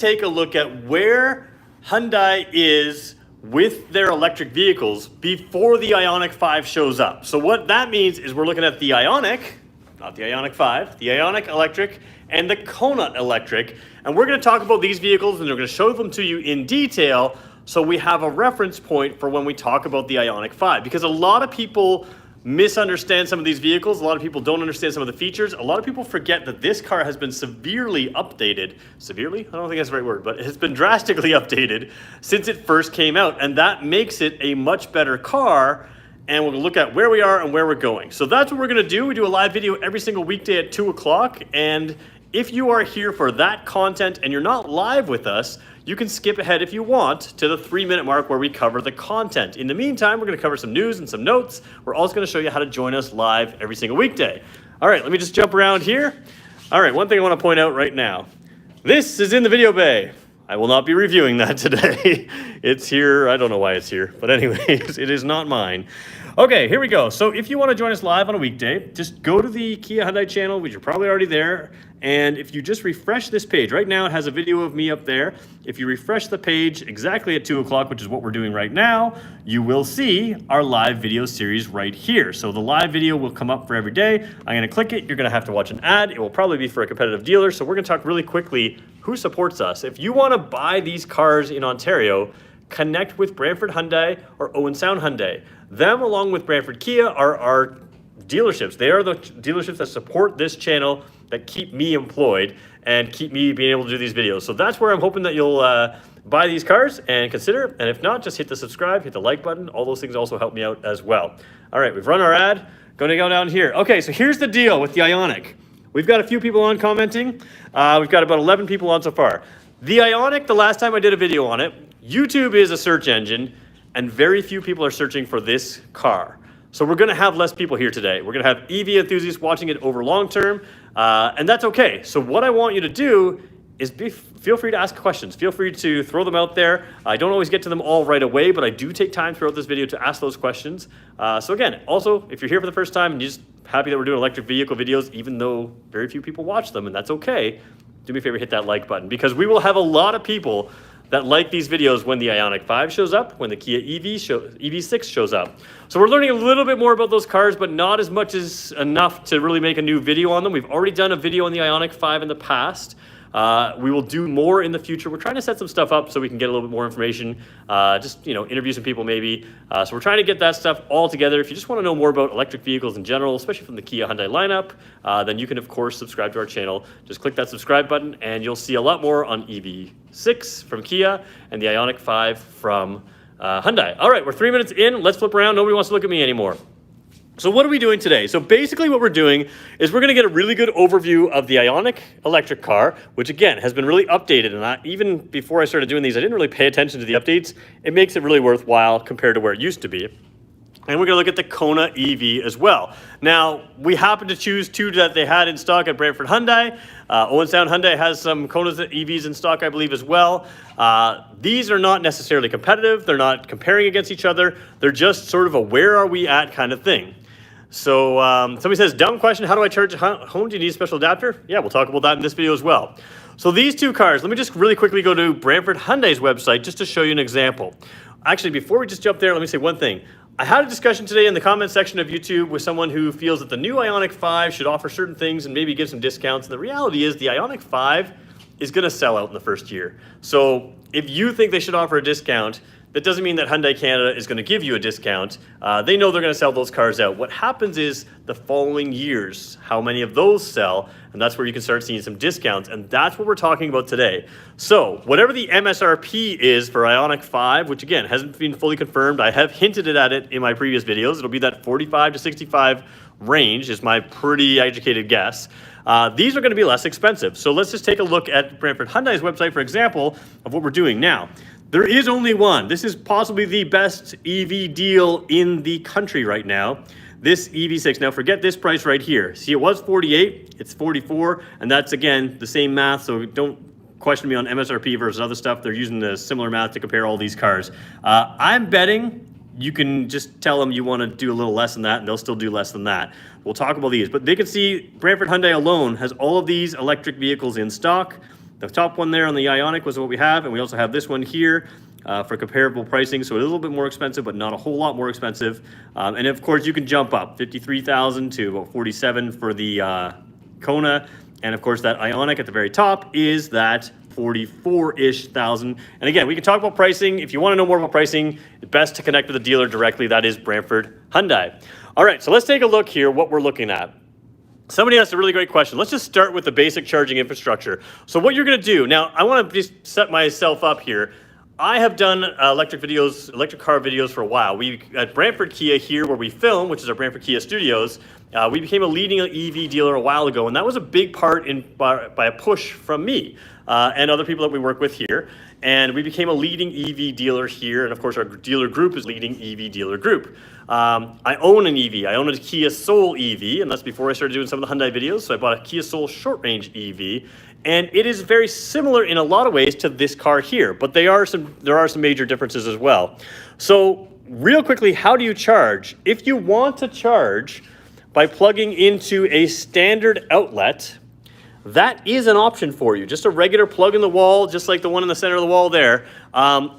take a look at where Hyundai is with their electric vehicles before the Ioniq 5 shows up. So what that means is we're looking at the Ioniq, not the Ioniq 5, the Ioniq Electric and the Kona Electric. And we're going to talk about these vehicles and we're going to show them to you in detail so we have a reference point for when we talk about the Ioniq 5. Because a lot of people misunderstand some of these vehicles. A lot of people don't understand some of the features. A lot of people forget that this car has been severely updated. Severely? I don't think that's the right word, but it has been drastically updated since it first came out. And that makes it a much better car. And we'll look at where we are and where we're going. So that's what we're going to do. We do a live video every single weekday at 2 o'clock. And if you are here for that content and you're not live with us, you can skip ahead if you want to the 3-minute mark where we cover the content. In the meantime, we're going to cover some news and some notes. We're also going to show you how to join us live every single weekday. All right, let me just jump around here. All right, one thing I want to point out right now. This is in the video bay. I will not be reviewing that today. It's here. I don't know why it's here, but anyways, it is not mine. Okay, here we go. So if you want to join us live on a weekday, just go to the Kia Hyundai channel, which you're probably already there. And if you just refresh this page, right now it has a video of me up there. If you refresh the page exactly at 2 o'clock, which is what we're doing right now, you will see our live video series right here. So the live video will come up for every day. I'm going to click it. You're going to have to watch an ad. It will probably be for a competitive dealer. So we're going to talk really quickly who supports us. If you want to buy these cars in Ontario, connect with Brantford Hyundai or Owen Sound Hyundai. Them, along with Brantford Kia, are our dealerships. They are the dealerships that support this channel, that keep me employed and keep me being able to do these videos. So that's where I'm hoping that you'll buy these cars and consider. And if not, just hit the subscribe, hit the like button. All those things also help me out as well. All right, we've run our ad. Going to go down here. Okay, so here's the deal with the Ioniq. We've got a few people on commenting. We've got about 11 people on so far. The Ioniq, the last time I did a video on it, YouTube is a search engine, and very few people are searching for this car. So we're going to have less people here today. We're going to have EV enthusiasts watching it over long term, and that's okay. So what I want you to do is feel free to ask questions. Feel free to throw them out there. I don't always get to them all right away, but I do take time throughout this video to ask those questions. So again, also, if you're here for the first time and you're just happy that we're doing electric vehicle videos, even though very few people watch them, and that's okay, do me a favor, hit that like button, because we will have a lot of people that like these videos when the Ioniq 5 shows up, when the Kia EV6 shows up. So we're learning a little bit more about those cars, but not as much as enough to really make a new video on them. We've already done a video on the Ioniq 5 in the past. We will do more in the future. We're trying to set some stuff up so we can get a little bit more information, just, interview some people maybe. So we're trying to get that stuff all together. If you just want to know more about electric vehicles in general, especially from the Kia Hyundai lineup, then you can, of course, subscribe to our channel. Just click that subscribe button and you'll see a lot more on EV6 from Kia and the Ioniq 5 from Hyundai. All right, we're 3 minutes in. Let's flip around. Nobody wants to look at me anymore. So what are we doing today? So basically what we're doing is we're going to get a really good overview of the Ioniq electric car, which again has been really updated. And even before I started doing these, I didn't really pay attention to the updates. It makes it really worthwhile compared to where it used to be. And we're going to look at the Kona EV as well. Now, we happen to choose two that they had in stock at Brantford Hyundai. Owen Sound Hyundai has some Kona EVs in stock, I believe, as well. These are not necessarily competitive. They're not comparing against each other. They're just sort of a where are we at kind of thing. So somebody says, dumb question, how do I charge at home? Do you need a special adapter? Yeah, we'll talk about that in this video as well. So these two cars, let me just really quickly go to Brantford Hyundai's website just to show you an example. Actually, before we just jump there, let me say one thing. I had a discussion today in the comment section of YouTube with someone who feels that the new Ioniq 5 should offer certain things and maybe give some discounts. And the reality is the Ioniq 5 is going to sell out in the first year. So if you think they should offer a discount, that doesn't mean that Hyundai Canada is going to give you a discount. They know they're going to sell those cars out. What happens is the following years, how many of those sell, and that's where you can start seeing some discounts, and that's what we're talking about today. So whatever the MSRP is for Ioniq 5, which again hasn't been fully confirmed, I have hinted at it in my previous videos. It'll be that 45 to 65 range is my pretty educated guess. These are going to be less expensive. So let's just take a look at Brantford Hyundai's website, for example, of what we're doing now. There is only one. This is possibly the best EV deal in the country right now. This EV6. Now forget this price right here. See, it was 48, it's 44, and that's again the same math, so don't question me on MSRP versus other stuff. They're using the similar math to compare all these cars. I'm betting you can just tell them you want to do a little less than that, and they'll still do less than that. We'll talk about these, but they can see Brantford Hyundai alone has all of these electric vehicles in stock. The top one there on the Ioniq was what we have, and we also have this one here for comparable pricing. So a little bit more expensive, but not a whole lot more expensive. And of course, you can jump up 53,000 to about 47 for the Kona. And of course, that Ioniq at the very top is that 44-ish thousand. And again, we can talk about pricing. If you want to know more about pricing, it's best to connect with the dealer directly. That is Brantford Hyundai. All right, so let's take a look here what we're looking at. Somebody asked a really great question. Let's just start with the basic charging infrastructure. So what you're going to do, now I want to just set myself up here. I have done electric car videos for a while. We at Brantford Kia here where we film, which is our Brantford Kia Studios, we became a leading EV dealer a while ago, and that was a big part by a push from me and other people that we work with here. And we became a leading EV dealer here, and of course our dealer group is leading EV dealer group. I own an EV. I own a Kia Soul EV, and that's before I started doing some of the Hyundai videos. So I bought a Kia Soul short range EV, and it is very similar in a lot of ways to this car here, but there are some major differences as well. So real quickly, how do you charge? If you want to charge by plugging into a standard outlet, that is an option for you. Just a regular plug in the wall, just like the one in the center of the wall there.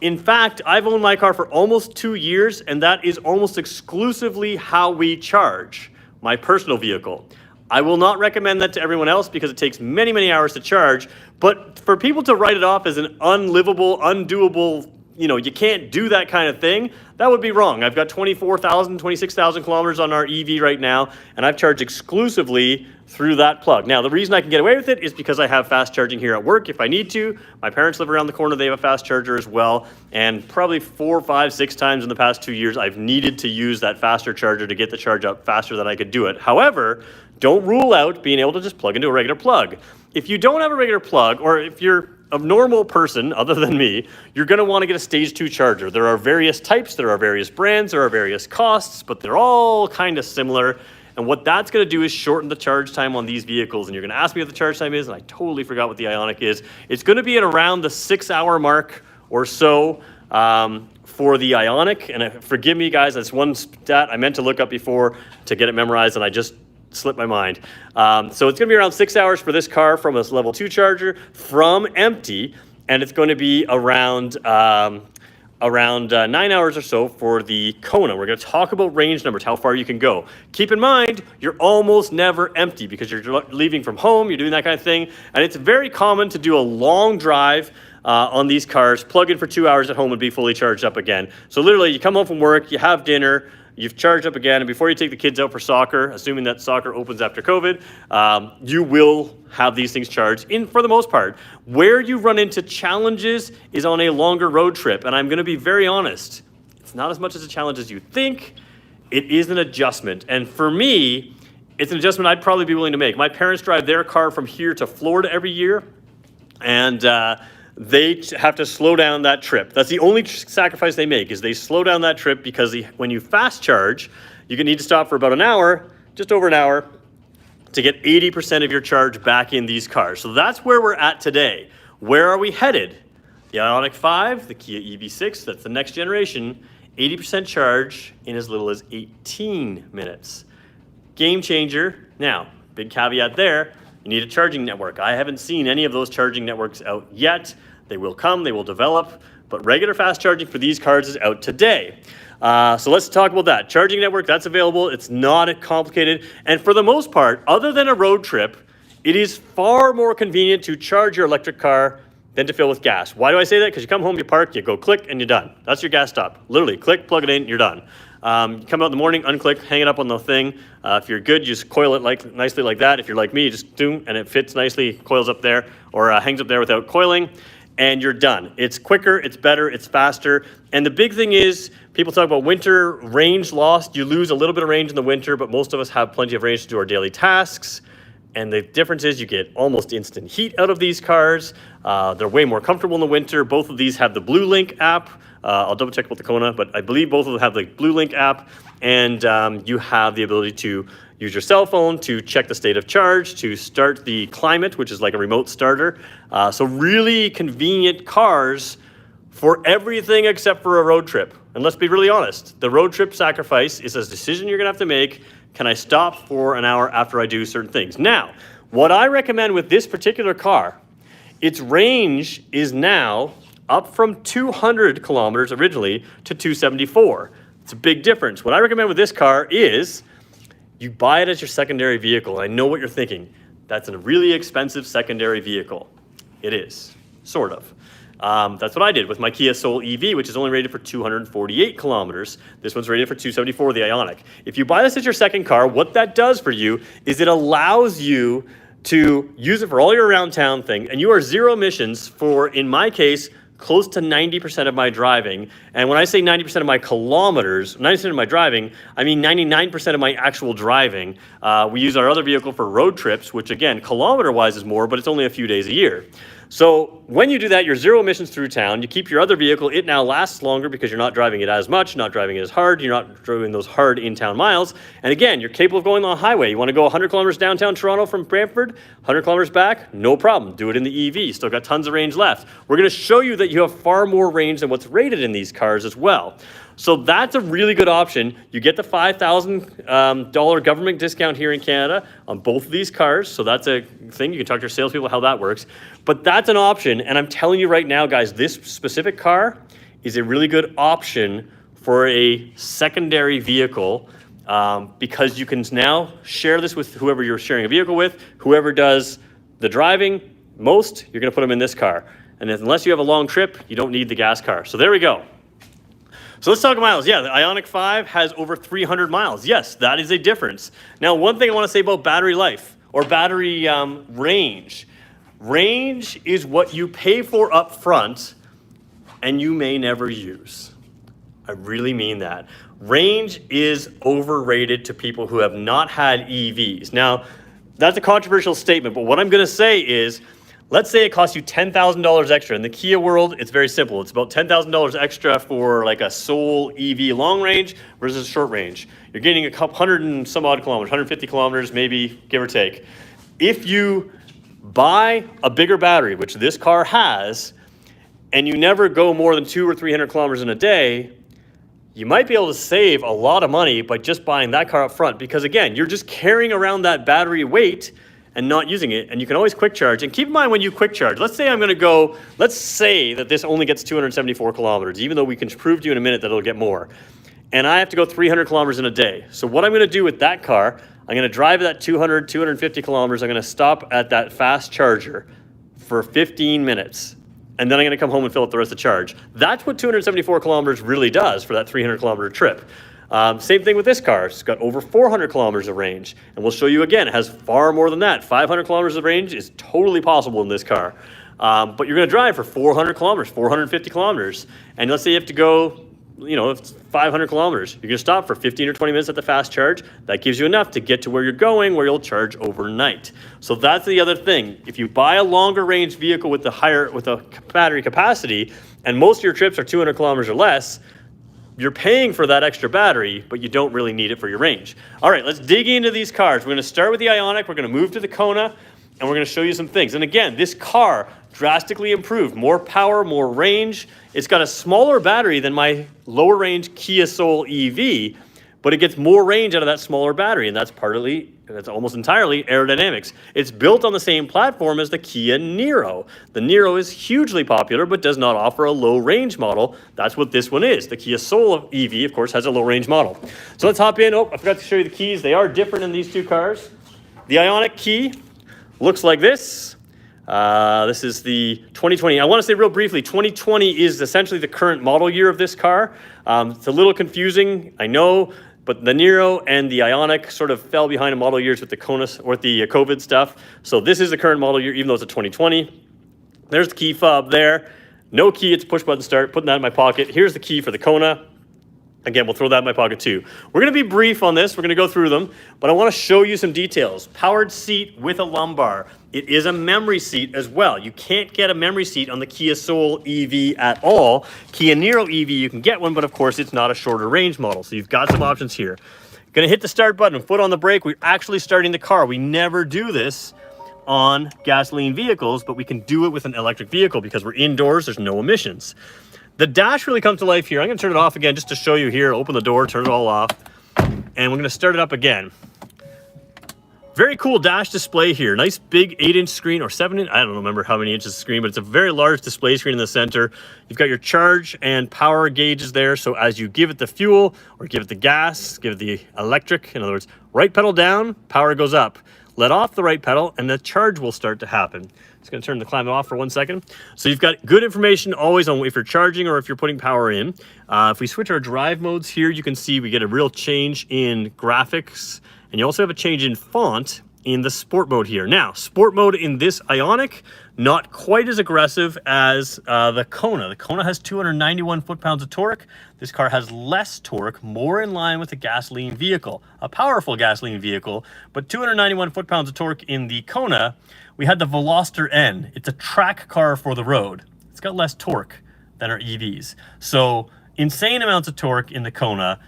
In fact, I've owned my car for almost 2 years, and that is almost exclusively how we charge my personal vehicle. I will not recommend that to everyone else because it takes many, many hours to charge. But for people to write it off as an unlivable, undoable, you can't do that kind of thing, that would be wrong. I've got 24,000, 26,000 kilometers on our EV right now, and I've charged exclusively through that plug. Now, the reason I can get away with it is because I have fast charging here at work if I need to. My parents live around the corner. They have a fast charger as well. And probably 4, 5, 6 times in the past 2 years, I've needed to use that faster charger to get the charge up faster than I could do it. However, don't rule out being able to just plug into a regular plug. If you don't have a regular plug, or if you're a normal person other than me, you're going to want to get a stage 2 charger. There are various types, there are various brands, there are various costs, but they're all kind of similar. And what that's going to do is shorten the charge time on these vehicles. And you're going to ask me what the charge time is, and I totally forgot what the Ioniq is. It's going to be at around the 6-hour mark or so for the Ioniq. And forgive me, guys, that's one stat I meant to look up before to get it memorized, and I just slipped my mind. So it's going to be around 6 hours for this car from a level 2 charger from empty, and it's going to be around 9 hours or so for the Kona. We're going to talk about range numbers, how far you can go. Keep in mind, you're almost never empty because you're leaving from home, you're doing that kind of thing, and it's very common to do a long drive on these cars, plug in for 2 hours at home and be fully charged up again. So literally, you come home from work, you have dinner, you've charged up again, and before you take the kids out for soccer, assuming that soccer opens after COVID, you will have these things charged for the most part. Where you run into challenges is on a longer road trip, and I'm going to be very honest. It's not as much as a challenge as you think. It is an adjustment, and for me, it's an adjustment I'd probably be willing to make. My parents drive their car from here to Florida every year, and they have to slow down that trip. That's the only sacrifice they make, is they slow down that trip because when you fast charge, you need to stop for about an hour, just over an hour, to get 80% of your charge back in these cars. So that's where we're at today. Where are we headed? The Ioniq 5, the Kia EV6, that's the next generation, 80% charge in as little as 18 minutes. Game changer. Now, big caveat there, you need a charging network. I haven't seen any of those charging networks out yet. They will come, they will develop, but regular fast charging for these cars is out today. So let's talk about that. Charging network, that's available. It's not complicated. And for the most part, other than a road trip, it is far more convenient to charge your electric car than to fill with gas. Why do I say that? Because you come home, you park, you go click, and you're done. That's your gas stop. Literally, click, plug it in, you're done. You come out in the morning, unclick, hang it up on the thing. If you're good, you just coil it nicely like that. If you're like me, you just do, and it fits nicely, coils up there, or hangs up there without coiling, and you're done. It's quicker, it's better, it's faster. And the big thing is, people talk about winter range lost. You lose a little bit of range in the winter, but most of us have plenty of range to do our daily tasks. And the difference is you get almost instant heat out of these cars. They're way more comfortable in the winter. Both of these have the Blue Link app. I'll double check with the Kona, but I believe both of them have the Blue Link app. And you have the ability to use your cell phone to check the state of charge, to start the climate, which is like a remote starter. So really convenient cars for everything except for a road trip. And let's be really honest, the road trip sacrifice is a decision you're gonna have to make. Can I stop for an hour after I do certain things? Now, what I recommend with this particular car its range is now up from 200 kilometers originally to 274. It's a big difference. What I recommend with this car is you buy it as your secondary vehicle. I know what you're thinking. That's a really expensive secondary vehicle. It is, sort of. That's what I did with my Kia Soul EV, which is only rated for 248 kilometers. This one's rated for 274, the Ioniq. If you buy this as your second car, what that does for you is it allows you to use it for all your around town thing, and you are zero emissions for, in my case, close to 90% of my driving. And when I say 90% of my kilometers, 90% of my driving, I mean 99% of my actual driving. We use our other vehicle for road trips, which again, kilometer-wise is more, but it's only a few days a year. So when you do that, you're zero emissions through town. You keep your other vehicle. It now lasts longer because you're not driving it as much, not driving it as hard. You're not driving those hard in-town miles. And again, you're capable of going on the highway. You want to go 100 kilometers downtown Toronto from Brantford, 100 kilometers back, no problem. Do it in the EV. Still got tons of range left. We're going to show you that you have far more range than what's rated in these cars as well. So that's a really good option. You get the $5,000 government discount here in Canada on both of these cars. So that's a thing. You can talk to your salespeople how that works. But that's an option. And I'm telling you right now, guys, this specific car is a really good option for a secondary vehicle because you can now share this with whoever you're sharing a vehicle with. Whoever does the driving most, you're going to put them in this car. And unless you have a long trip, you don't need the gas car. So there we go. So let's talk miles. Yeah, the Ioniq 5 has over 300 miles. Yes, that is a difference. Now, one thing I want to say about battery life or battery range. Range is what you pay for up front and you may never use. I really mean that. Range is overrated to people who have not had EVs. Now, that's a controversial statement, but what I'm going to say is, let's say it costs you $10,000 extra. In the Kia world, it's very simple. It's about $10,000 extra for like a Soul EV long range versus short range. You're getting a couple hundred and some odd kilometers, 150 kilometers maybe, give or take. If you buy a bigger battery, which this car has, and you never go more than 200 or 300 kilometers in a day, you might be able to save a lot of money by just buying that car up front. Because again, you're just carrying around that battery weight and not using it, and you can always quick charge. And keep in mind when you quick charge, let's say let's say that this only gets 274 kilometers, even though we can prove to you in a minute that it'll get more. And I have to go 300 kilometers in a day. So what I'm gonna do with that car, I'm gonna drive that 200, 250 kilometers, I'm gonna stop at that fast charger for 15 minutes. And then I'm gonna come home and fill up the rest of the charge. That's what 274 kilometers really does for that 300 kilometer trip. Same thing with this car. It's got over 400 kilometers of range. And we'll show you again, it has far more than that. 500 kilometers of range is totally possible in this car. But you're gonna drive for 400 kilometers, 450 kilometers. And let's say you have to go, 500 kilometers. You're gonna stop for 15 or 20 minutes at the fast charge. That gives you enough to get to where you're going, where you'll charge overnight. So that's the other thing. If you buy a longer range vehicle with a battery capacity, and most of your trips are 200 kilometers or less, you're paying for that extra battery, but you don't really need it for your range. All right, let's dig into these cars. We're gonna start with the Ioniq, we're gonna move to the Kona, and we're gonna show you some things. And again, this car drastically improved. More power, more range. It's got a smaller battery than my lower range Kia Soul EV, but it gets more range out of that smaller battery, and that's almost entirely aerodynamics. It's built on the same platform as the Kia Niro. The Niro is hugely popular, but does not offer a low range model. That's what this one is. The Kia Soul EV, of course, has a low range model. So let's hop in. Oh, I forgot to show you the keys. They are different in these two cars. The Ioniq key looks like this. This is the 2020. I want to say real briefly, 2020 is essentially the current model year of this car. It's a little confusing, I know, but the Niro and the Ioniq sort of fell behind in model years with the Kona or the COVID stuff. So this is the current model year, even though it's a 2020. There's the key fob there. No key, it's push button start, putting that in my pocket. Here's the key for the Kona. Again, we'll throw that in my pocket too. We're gonna be brief on this, we're gonna go through them, but I wanna show you some details. Powered seat with a lumbar. It is a memory seat as well. You can't get a memory seat on the Kia Soul EV at all. Kia Niro EV, you can get one, but of course it's not a shorter range model, so you've got some options here. Gonna hit the start button, foot on the brake, we're actually starting the car. We never do this on gasoline vehicles, but we can do it with an electric vehicle because we're indoors, there's no emissions. The dash really comes to life here. I'm gonna turn it off again just to show you here. Open the door, turn it all off, and we're gonna start it up again. Very cool dash display here. Nice big 8-inch screen or 7-inch. I don't remember how many inches of screen, but it's a very large display screen in the center. You've got your charge and power gauges there. So as you give it the fuel or give it the gas, give it the electric, in other words, right pedal down, power goes up. Let off the right pedal and the charge will start to happen. Just going to turn the climate off for 1 second. So you've got good information always on if you're charging or if you're putting power in. If we switch our drive modes here, you can see we get a real change in graphics. And you also have a change in font in the sport mode here. Now, sport mode in this Ioniq, not quite as aggressive as the Kona. The Kona has 291 foot-pounds of torque. This car has less torque, more in line with a gasoline vehicle, a powerful gasoline vehicle, but 291 foot-pounds of torque in the Kona. We had the Veloster N. It's a track car for the road. It's got less torque than our EVs. So insane amounts of torque in the Kona,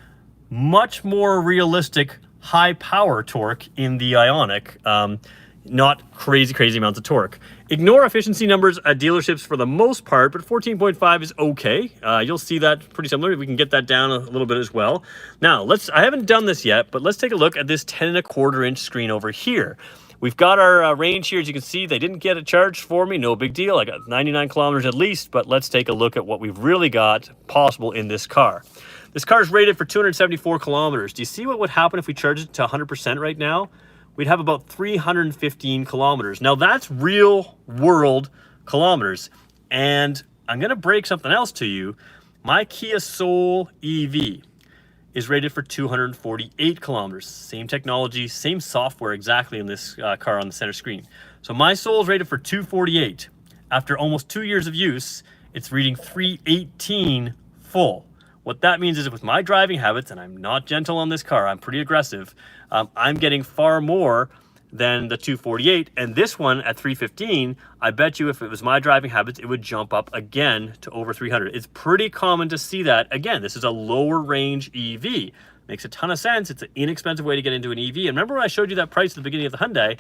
much more realistic high power torque in the Ioniq, not crazy amounts of torque. Ignore efficiency numbers at dealerships for the most part, but 14.5 is okay. You'll see that pretty similar. We can get that down a little bit as well. Now, I haven't done this yet, but let's take a look at this 10.25-inch screen over here. We've got our range here. As you can see, they didn't get a charge for me. No big deal. I got 99 kilometers at least, but let's take a look at what we've really got possible in this car. This car is rated for 274 kilometers. Do you see what would happen if we charged it to 100% right now? We'd have about 315 kilometers. Now that's real world kilometers. And I'm gonna break something else to you. My Kia Soul EV is rated for 248 kilometers. Same technology, same software exactly in this car on the center screen. So my Soul is rated for 248. After almost 2 years of use, it's reading 318 full. What that means is with my driving habits, and I'm not gentle on this car, I'm pretty aggressive, I'm getting far more than the 248. And this one at 315, I bet you if it was my driving habits, it would jump up again to over 300. It's pretty common to see that. Again, this is a lower range EV. Makes a ton of sense. It's an inexpensive way to get into an EV. And remember when I showed you that price at the beginning of the Hyundai?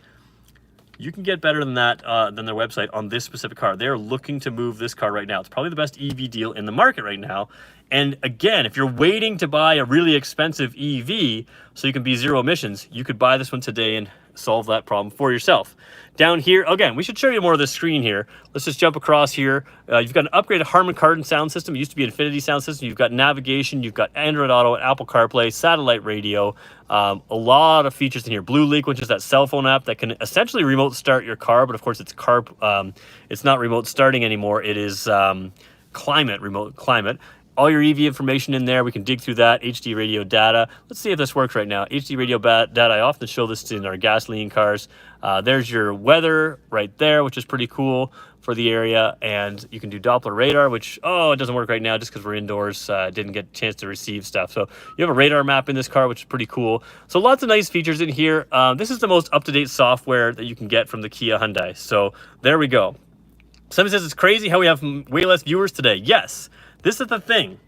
You can get better than that than their website on this specific car. They're looking to move this car right now. It's probably the best EV deal in the market right now. And again, if you're waiting to buy a really expensive EV so you can be zero emissions, you could buy this one today and solve that problem for yourself. Down here, again, we should show you more of the screen here. Let's just jump across here. You've got an upgraded Harman Kardon sound system. It used to be Infinity sound system. You've got navigation. You've got Android Auto, Apple CarPlay, satellite radio. A lot of features in here. Blue Leak, which is that cell phone app that can essentially remote start your car, but of course it's not remote starting anymore. It is remote climate. All your EV information in there. We can dig through that. HD radio data. Let's see if this works right now. HD radio data. I often show this in our gasoline cars. There's your weather right there, which is pretty cool for the area. And you can do Doppler radar, which, it doesn't work right now just because we're indoors. Didn't get a chance to receive stuff. So you have a radar map in this car, which is pretty cool. So lots of nice features in here. This is the most up-to-date software that you can get from the Kia Hyundai. So there we go. Somebody says it's crazy how we have way less viewers today. Yes. This is the thing.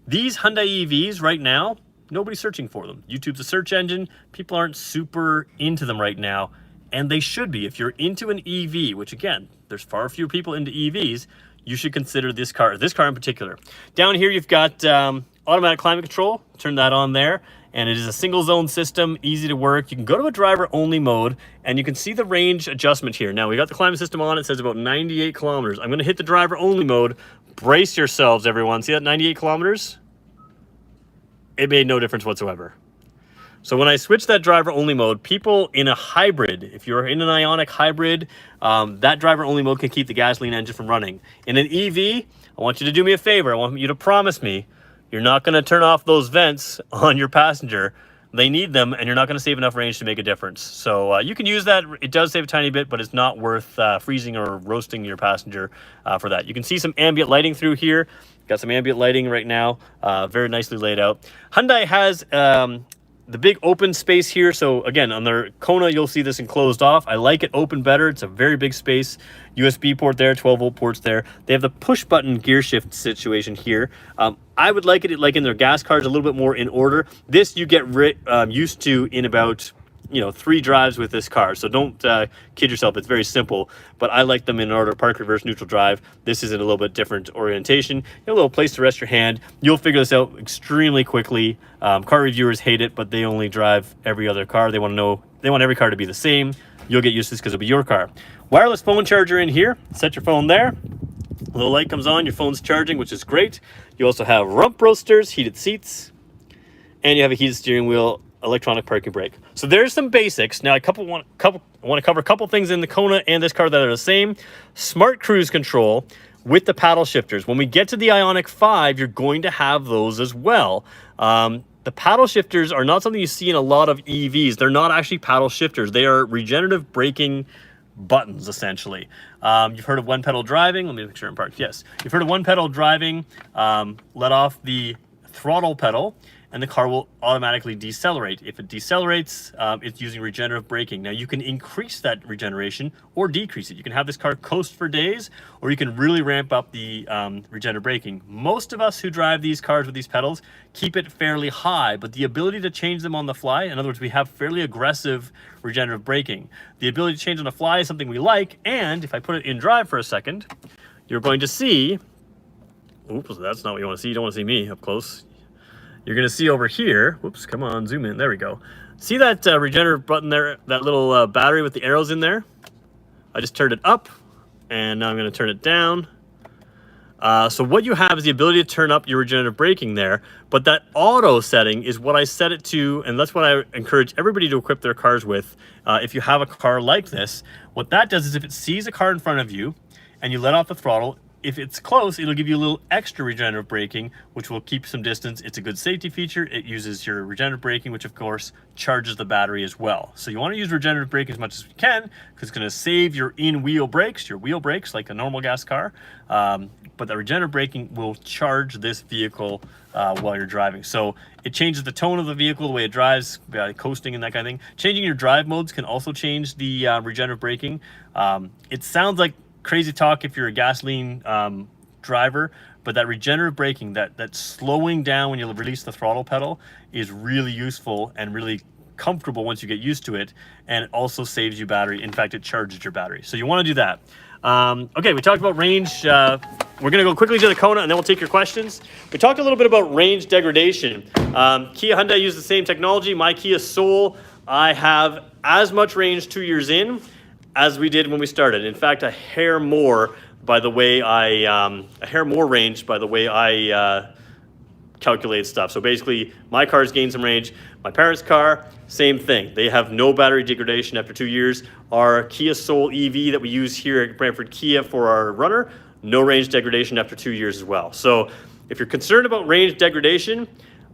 These Hyundai EVs right now, nobody's searching for them. YouTube's a search engine. People aren't super into them right now, and they should be. If you're into an EV, which again, there's far fewer people into EVs, you should consider this car in particular. Down here, you've got automatic climate control. Turn that on there. And it is a single zone system, easy to work. You can go to a driver only mode and you can see the range adjustment here. Now we got the climate system on, it says about 98 kilometers. I'm gonna hit the driver only mode. Brace yourselves, everyone. See that 98 kilometers? It made no difference whatsoever. So when I switch that driver only mode, people in a hybrid, if you're in an Ioniq hybrid, that driver only mode can keep the gasoline engine from running. In an EV, I want you to do me a favor. I want you to promise me you're not going to turn off those vents on your passenger. They need them, and you're not going to save enough range to make a difference. So you can use that. It does save a tiny bit, but it's not worth freezing or roasting your passenger for that. You can see some ambient lighting through here. Got some ambient lighting right now, very nicely laid out. Hyundai has the big open space here. So again, on their Kona, you'll see this enclosed off. I like it open better. It's a very big space. USB port there, 12-volt ports there. They have the push button gear shift situation here. I would like it like in their gas cars a little bit more in order. This you get used to in about 3 drives with this car. So don't kid yourself. It's very simple, but I like them in order: park, reverse, neutral, drive. This is in a little bit different orientation. You have a little place to rest your hand. You'll figure this out extremely quickly. Car reviewers hate it, but they only drive every other car. They want to know They want every car to be the same. You'll get used to this because it'll be your car. Wireless phone charger in here. Set your phone there. A little light comes on, your phone's charging, which is great. You also have rump roasters, heated seats, and you have a heated steering wheel, electronic parking brake. So there's some basics. Now I want to cover a couple things in the Kona and this car that are the same. Smart cruise control with the paddle shifters. When we get to the Ioniq 5, you're going to have those as well. The paddle shifters are not something you see in a lot of EVs. They're not actually paddle shifters. They are regenerative braking buttons, essentially. You've heard of one pedal driving. Let me make sure I'm parked. Yes. You've heard of one pedal driving. Let off the throttle pedal and the car will automatically decelerate. If it decelerates, it's using regenerative braking. Now you can increase that regeneration or decrease it. You can have this car coast for days, or you can really ramp up the regenerative braking. Most of us who drive these cars with these pedals keep it fairly high, but the ability to change them on the fly, in other words, we have fairly aggressive regenerative braking. The ability to change on the fly is something we like, and if I put it in drive for a second, you're going to see, oops, that's not what you want to see. You don't want to see me up close. You're going to see over here, whoops, come on, zoom in, there we go. See that regenerative button there, that little battery with the arrows in there? I just turned it up, and now I'm going to turn it down. So what you have is the ability to turn up your regenerative braking there, but that auto setting is what I set it to, and that's what I encourage everybody to equip their cars with. If you have a car like this, what that does is if it sees a car in front of you, and you let off the throttle, if it's close, it'll give you a little extra regenerative braking, which will keep some distance. It's a good safety feature. It uses your regenerative braking, which of course charges the battery as well. So you want to use regenerative braking as much as you can, because it's going to save your in-wheel brakes, your wheel brakes, like a normal gas car. But the regenerative braking will charge this vehicle while you're driving. So it changes the tone of the vehicle, the way it drives, coasting and that kind of thing. Changing your drive modes can also change the regenerative braking. It sounds like crazy talk if you're a gasoline driver, but that regenerative braking, that slowing down when you release the throttle pedal is really useful and really comfortable once you get used to it, and it also saves you battery. In fact, it charges your battery. So you want to do that. Okay, we talked about range. We're going to go quickly to the Kona, and then we'll take your questions. We talked a little bit about range degradation. Kia Hyundai use the same technology. My Kia Soul, I have as much range 2 years in as we did when we started. In fact, a hair more by the way range by the way I calculate stuff. So basically, my car's gained some range. My parents' car, same thing. They have no battery degradation after 2 years. Our Kia Soul EV that we use here at Brantford Kia for our runner, no range degradation after 2 years as well. So if you're concerned about range degradation,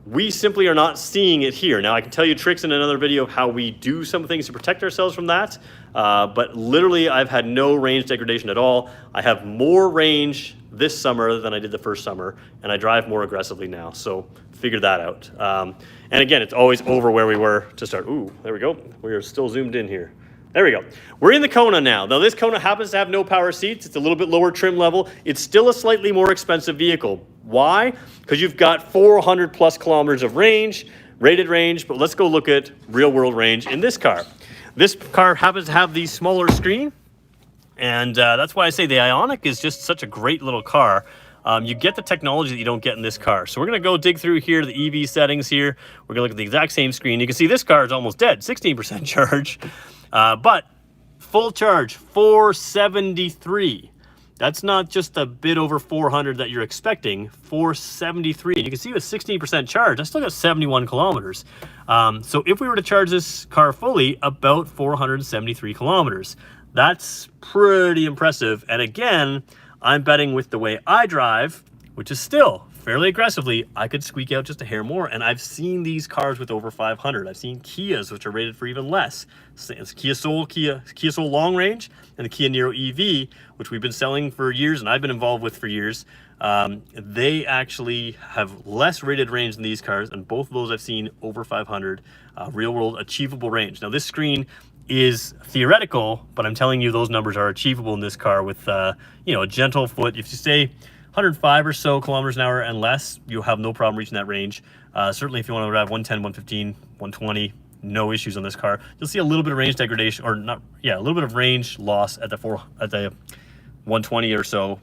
we simply are not seeing it here. Now, I can tell you tricks in another video of how we do some things to protect ourselves from that, but literally I've had no range degradation at all. I have more range this summer than I did the first summer, and I drive more aggressively now, so figure that out. And again, it's always over where we were to start. Ooh, there we go. We are still zoomed in here. There we go. We're in the Kona now. Now, this Kona happens to have no power seats. It's a little bit lower trim level. It's still a slightly more expensive vehicle. Why? Because you've got 400 plus kilometers of range, rated range, but let's go look at real world range in this car. This car happens to have the smaller screen, and that's why I say the Ioniq is just such a great little car. You get the technology that you don't get in this car. So we're going to go dig through here, the EV settings here. We're going to look at the exact same screen. You can see this car is almost dead, 16% charge. But full charge, 473. That's not just a bit over 400 that you're expecting, 473. And you can see with 16% charge, I still got 71 kilometers. So if we were to charge this car fully, about 473 kilometers. That's pretty impressive. And again, I'm betting with the way I drive, which is still fairly aggressively, I could squeak out just a hair more. And I've seen these cars with over 500. I've seen Kias, which are rated for even less. It's Kia Soul long range, and the Kia Niro EV, which we've been selling for years and I've been involved with for years. They actually have less rated range than these cars, and both of those I've seen over 500 real world achievable range. Now this screen is theoretical, but I'm telling you those numbers are achievable in this car with a gentle foot. If you stay 105 or so kilometers an hour and less, you'll have no problem reaching that range. Certainly if you want to drive 110, 115, 120, no issues on this car. You'll see a little bit of range degradation, or not, yeah, a little bit of range loss at the 120 or so,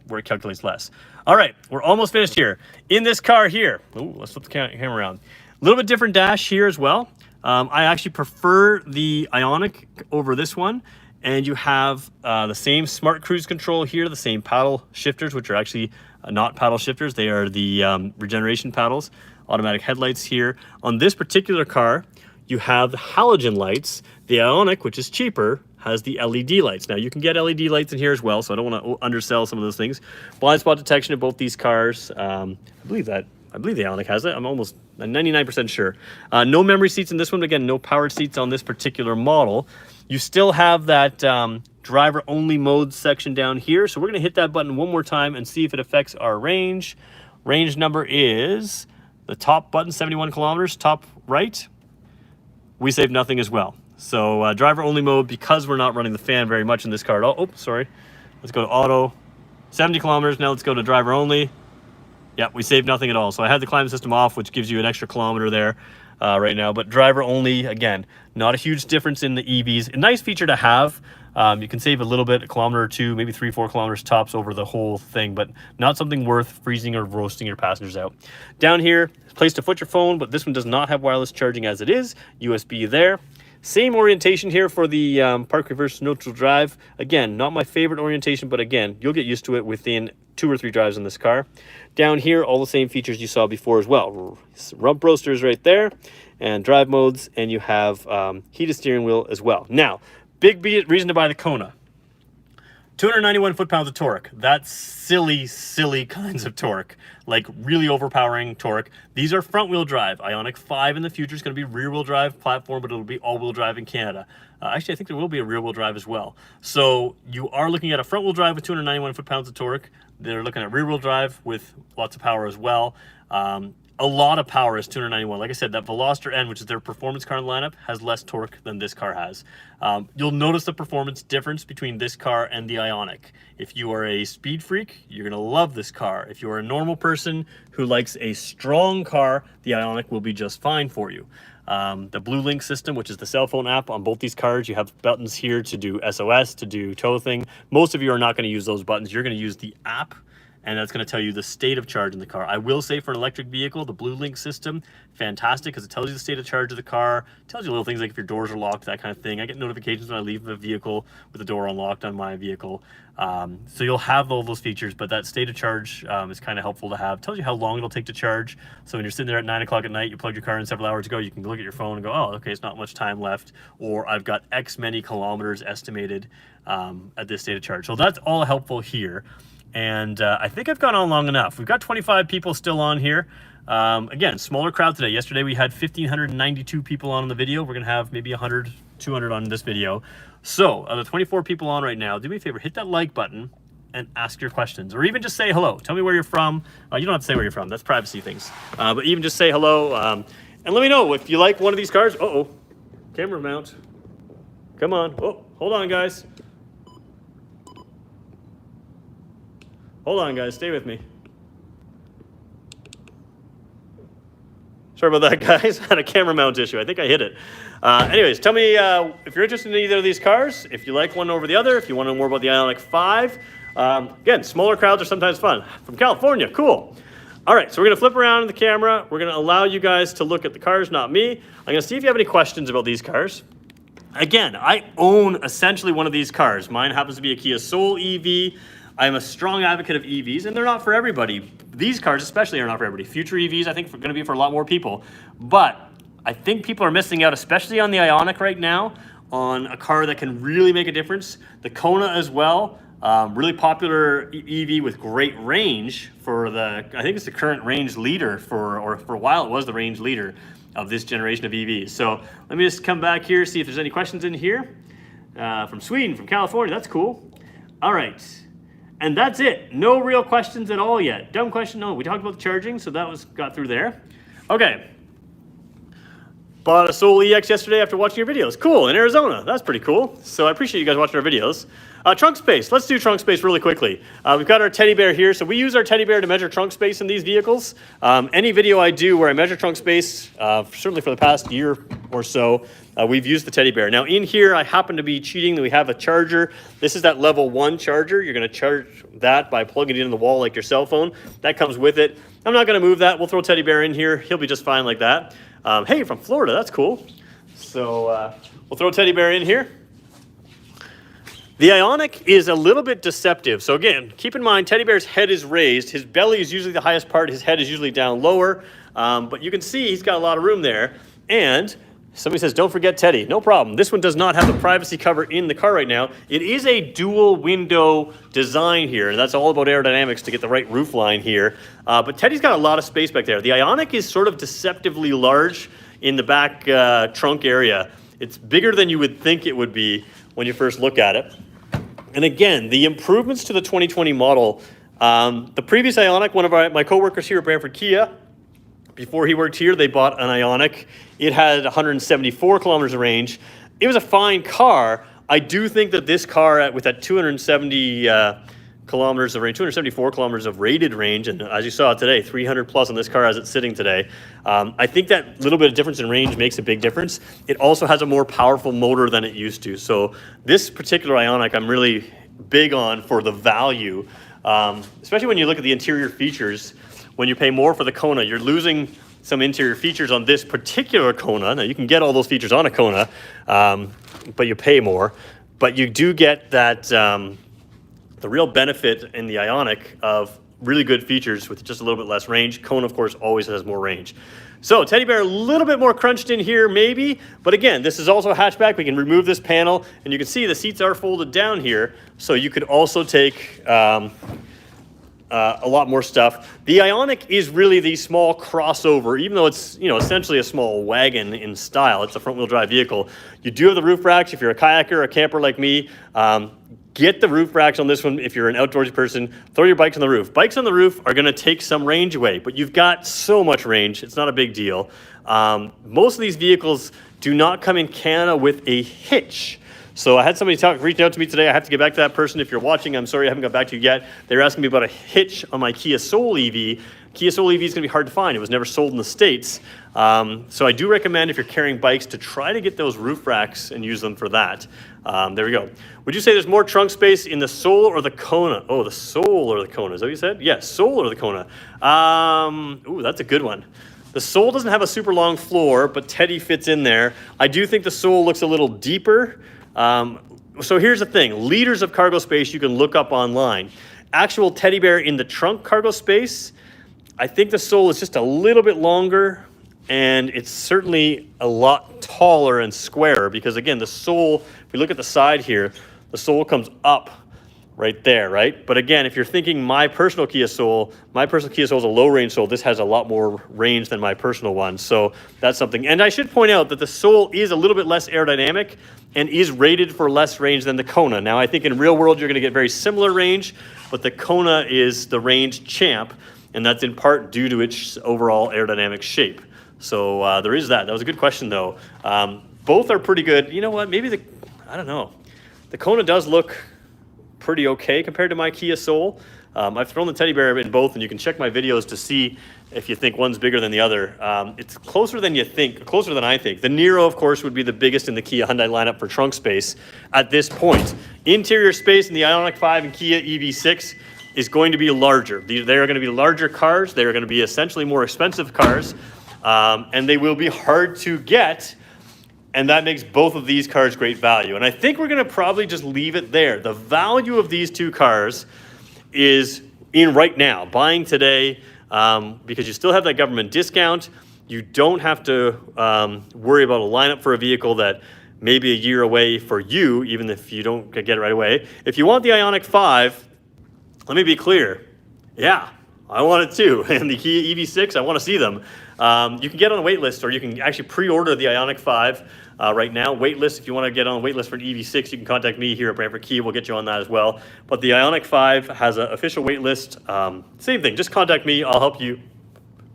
where it calculates less. All right, we're almost finished here. In this car here, ooh, let's flip the camera around. A little bit different dash here as well. I actually prefer the Ioniq over this one. And you have the same smart cruise control here, the same paddle shifters, which are actually not paddle shifters. They are the regeneration paddles, automatic headlights here. On this particular car, you have the halogen lights. The Ioniq, which is cheaper, has the LED lights. Now, you can get LED lights in here as well, so I don't want to undersell some of those things. Blind spot detection in both these cars. I believe the Ioniq has it. I'm almost 99% sure. No memory seats in this one. Again, no powered seats on this particular model. You still have that driver-only mode section down here. So we're going to hit that button one more time and see if it affects our range. Range number is the top button, 71 kilometers, top right. We save nothing as well. So driver-only mode, because we're not running the fan very much in this car at all. Oh, sorry. Let's go to auto. 70 kilometers. Now let's go to driver-only. Yeah, we save nothing at all. So I had the climate system off, which gives you an extra kilometer there. Right now, but driver only, again, not a huge difference in the EVs. A nice feature to have. You can save a little bit, a kilometer or two, maybe 3-4 kilometers tops over the whole thing, but not something worth freezing or roasting your passengers out. Down here, place to put your phone, but this one does not have wireless charging as it is. USB there. Same orientation here for the park reverse neutral drive. Again, not my favorite orientation, but again, you'll get used to it within 2 or 3 drives in this car. Down here, all the same features you saw before as well. Rump roasters right there, and drive modes, and you have heated steering wheel as well. Now, big reason to buy the Kona. 291 foot-pounds of torque. That's silly kinds of torque. Like really overpowering torque. These are front-wheel drive. Ioniq 5 in the future is going to be rear-wheel drive platform, but it'll be all-wheel drive in Canada. Actually, I think there will be a rear-wheel drive as well. So you are looking at a front-wheel drive with 291 foot-pounds of torque. They're looking at rear-wheel drive with lots of power as well. A lot of power is 291. Like I said, that Veloster N, which is their performance car in the lineup, has less torque than this car has. You'll notice the performance difference between this car and the Ioniq. If you are a speed freak, you're going to love this car. If you are a normal person who likes a strong car, the Ioniq will be just fine for you. The Blue Link system, which is the cell phone app on both these cars, you have buttons here to do SOS, to do tow thing. Most of you are not going to use those buttons. You're going to use the app, and that's going to tell you the state of charge in the car. I will say for an electric vehicle, the Blue Link system, fantastic, because it tells you the state of charge of the car, tells you little things like if your doors are locked, that kind of thing. I get notifications when I leave the vehicle with the door unlocked on my vehicle. So you'll have all those features, but that state of charge is kind of helpful to have. It tells you how long it'll take to charge. So when you're sitting there at 9 o'clock at night, you plugged your car in several hours ago, you can look at your phone and go, oh, okay, it's not much time left, or I've got X many kilometers estimated at this state of charge. So that's all helpful here. And I think I've gone on long enough. We've got 25 people still on here. Again, smaller crowd today. Yesterday we had 1,592 people on the video. We're going to have maybe 100, 200 on this video. So, the 24 people on right now, do me a favor, hit that like button and ask your questions. Or even just say hello. Tell me where you're from. You don't have to say where you're from. That's privacy things. But even just say hello. And let me know if you like one of these cars. Uh-oh. Camera mount. Come on. Oh, hold on, guys. Hold on, guys. Stay with me. Sorry about that, guys. I had a camera mount issue. I think I hit it. Anyways, tell me if you're interested in either of these cars, if you like one over the other, if you want to know more about the Ioniq 5. Again, smaller crowds are sometimes fun. From California, cool. All right, so we're going to flip around the camera. We're going to allow you guys to look at the cars, not me. I'm going to see if you have any questions about these cars. Again, I own essentially one of these cars. Mine happens to be a Kia Soul EV. I'm a strong advocate of EVs, and they're not for everybody. These cars especially are not for everybody. Future EVs, I think, are going to be for a lot more people. But I think people are missing out, especially on the Ioniq right now, on a car that can really make a difference. The Kona as well, really popular EV with great range for the, I think it's the current range leader or for a while it was the range leader of this generation of EVs. So let me just come back here, see if there's any questions in here. From Sweden, from California, that's cool. All right. And that's it. No real questions at all yet. Dumb question, no. We talked about the charging, so that got through there. Okay. Bought a Soul EX yesterday after watching your videos. Cool, in Arizona. That's pretty cool. So I appreciate you guys watching our videos. Trunk space. Let's do trunk space really quickly. We've got our teddy bear here. So we use our teddy bear to measure trunk space in these vehicles. Any video I do where I measure trunk space, certainly for the past year or so, we've used the teddy bear. Now in here, I happen to be cheating that we have a charger. This is that level 1 charger. You're going to charge that by plugging it into the wall like your cell phone. That comes with it. I'm not going to move that. We'll throw teddy bear in here. He'll be just fine like that. Hey, from Florida. That's cool. So we'll throw Teddy Bear in here. The Ioniq is a little bit deceptive. So again, keep in mind, Teddy Bear's head is raised. His belly is usually the highest part. His head is usually down lower. But you can see he's got a lot of room there. And somebody says, don't forget Teddy. No problem. This one does not have the privacy cover in the car right now. It is a dual window design here. And that's all about aerodynamics to get the right roof line here. But Teddy's got a lot of space back there. The Ioniq is sort of deceptively large in the back trunk area. It's bigger than you would think it would be when you first look at it. And again, the improvements to the 2020 model, the previous Ioniq, one of my coworkers here at Brantford Kia, before he worked here, they bought an Ioniq. It had 174 kilometers of range. It was a fine car. I do think that this car, with that 270 kilometers of range, 274 kilometers of rated range, and as you saw today, 300 plus on this car as it's sitting today. I think that little bit of difference in range makes a big difference. It also has a more powerful motor than it used to. So this particular Ioniq, I'm really big on for the value, especially when you look at the interior features. When you pay more for the Kona, you're losing some interior features on this particular Kona. Now you can get all those features on a Kona, but you pay more. But you do get that the real benefit in the Ioniq of really good features with just a little bit less range. Kona, of course, always has more range. So Teddy Bear, a little bit more crunched in here, maybe. But again, this is also a hatchback. We can remove this panel, and you can see the seats are folded down here. So you could also take a lot more stuff. The Ioniq is really the small crossover, even though it's essentially a small wagon in style. It's a front-wheel drive vehicle. You do have the roof racks if you're a kayaker or a camper like me. Get the roof racks on this one if you're an outdoorsy person. Throw your bikes on the roof. Bikes on the roof are going to take some range away, but you've got so much range. It's not a big deal. Most of these vehicles do not come in Canada with a hitch. So I had somebody reaching out to me today. I have to get back to that person. If you're watching, I'm sorry I haven't got back to you yet. They were asking me about a hitch on my Kia Soul EV. Kia Soul EV is going to be hard to find. It was never sold in the States. So I do recommend if you're carrying bikes to try to get those roof racks and use them for that. There we go. Would you say there's more trunk space in the Soul or the Kona? Oh, the Soul or the Kona. Is that what you said? Yes, Soul or the Kona. Ooh, that's a good one. The Soul doesn't have a super long floor, but Teddy fits in there. I do think the Soul looks a little deeper. So here's the thing. Liters of cargo space you can look up online. Actual Teddy Bear in the trunk cargo space, I think the Soul is just a little bit longer, and it's certainly a lot taller and squarer because, again, the Soul, if we look at the side here, the Soul comes up right there, right? But again, if you're thinking my personal Kia Soul is a low-range Soul. This has a lot more range than my personal one, so that's something. And I should point out that the Soul is a little bit less aerodynamic and is rated for less range than the Kona. Now, I think in real world, you're going to get very similar range, but the Kona is the range champ, and that's in part due to its overall aerodynamic shape. So there is that. That was a good question, though. Both are pretty good. You know what? Maybe I don't know. The Kona does look pretty okay compared to my Kia Soul. I've thrown the Teddy Bear in both, and you can check my videos to see if you think one's bigger than the other. It's closer than you think, closer than I think. The Niro, of course, would be the biggest in the Kia Hyundai lineup for trunk space at this point. Interior space in the Ioniq 5 and Kia EV6 is going to be larger. They are going to be larger cars. They are going to be essentially more expensive cars, and they will be hard to get. And that makes both of these cars great value. And I think we're going to probably just leave it there. The value of these two cars is in right now, buying today, because you still have that government discount. You don't have to worry about a lineup for a vehicle that may be a year away for you, even if you don't get it right away. If you want the Ioniq 5, let me be clear. Yeah, I want it too. And the Kia EV6, I want to see them. You can get on a wait list, or you can actually pre-order the Ioniq 5 right now. Wait list, if you want to get on a wait list for an EV6, you can contact me here at Brantford Kia. We'll get you on that as well. But the Ioniq 5 has an official wait list. Same thing, just contact me. I'll help you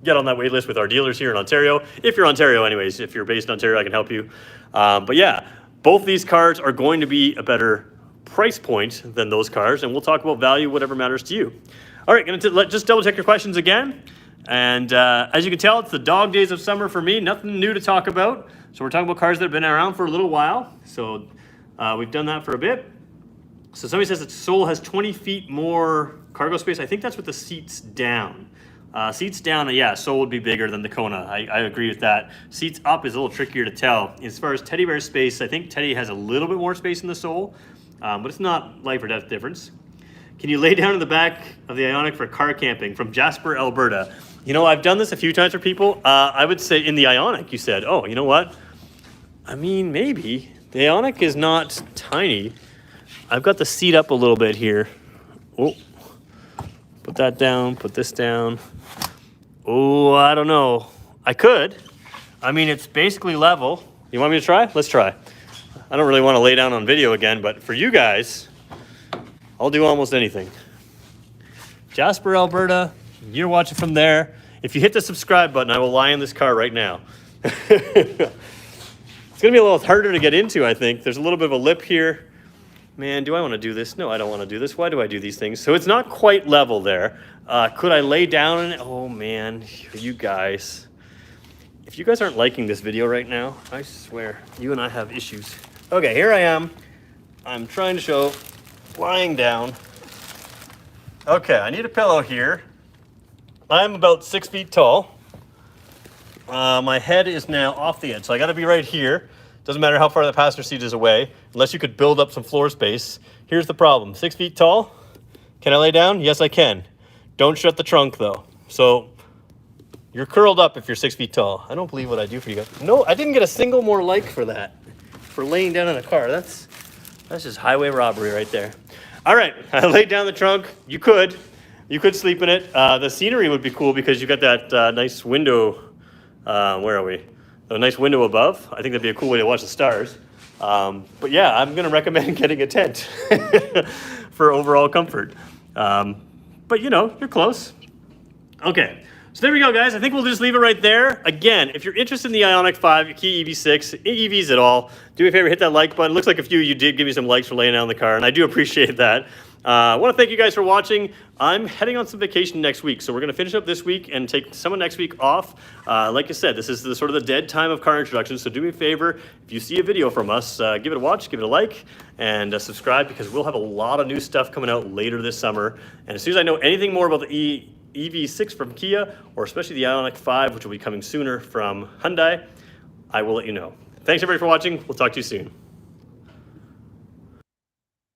get on that wait list with our dealers here in Ontario. If you're Ontario anyways, if you're based in Ontario, I can help you. But yeah, both these cars are going to be a better price point than those cars, and we'll talk about value, whatever matters to you. All right, just double check your questions again. And as you can tell, it's the dog days of summer for me. Nothing new to talk about. So we're talking about cars that have been around for a little while. So we've done that for a bit. So somebody says that Soul has 20 feet more cargo space. I think that's with the seats down. Seats down, yeah, Soul would be bigger than the Kona. I agree with that. Seats up is a little trickier to tell. As far as teddy bear space, I think Teddy has a little bit more space in the Soul, but it's not life or death difference. Can you lay down in the back of the Ioniq for car camping? From Jasper, Alberta. You know, I've done this a few times for people. I would say in the Ioniq, you said, oh, you know what? I mean, maybe. The Ioniq is not tiny. I've got the seat up a little bit here. Oh, put that down, put this down. Oh, I don't know. I could. I mean, it's basically level. You want me to try? Let's try. I don't really want to lay down on video again, but for you guys, I'll do almost anything. Jasper, Alberta, you're watching from there. If you hit the subscribe button, I will lie in this car right now. It's going to be a little harder to get into, I think. There's a little bit of a lip here. Man, do I want to do this? No, I don't want to do this. Why do I do these things? So it's not quite level there. Could I lay down in it? Oh, man, you guys. If you guys aren't liking this video right now, I swear, you and I have issues. Okay, here I am. I'm trying to show lying down. Okay, I need a pillow here. I'm about 6 feet tall. My head is now off the edge, so I got to be right here. Doesn't matter how far the passenger seat is away, unless you could build up some floor space. Here's the problem. 6 feet tall. Can I lay down? Yes, I can. Don't shut the trunk, though. So you're curled up if you're 6 feet tall. I don't believe what I do for you guys. No, I didn't get a single more like for that, for laying down in a car. That's just highway robbery right there. All right, I laid down the trunk. You could sleep in it. The scenery would be cool because you got that nice window. Where are we? A nice window above. I think that'd be a cool way to watch the stars. But yeah, I'm going to recommend getting a tent for overall comfort. But you know, you're close. Okay, so there we go, guys. I think we'll just leave it right there. Again, if you're interested in the Ioniq 5, Kia EV6, EVs at all, do me a favor, hit that like button. Looks like a few of you did give me some likes for laying down the car, and I do appreciate that. I want to thank you guys for watching. I'm heading on some vacation next week, so we're going to finish up this week and take some of next week off. Like I said, this is the sort of the dead time of car introductions, so do me a favor. If you see a video from us, give it a watch, give it a like, and subscribe, because we'll have a lot of new stuff coming out later this summer. And as soon as I know anything more about the EV6 from Kia, or especially the Ioniq 5, which will be coming sooner from Hyundai, I will let you know. Thanks everybody for watching. We'll talk to you soon.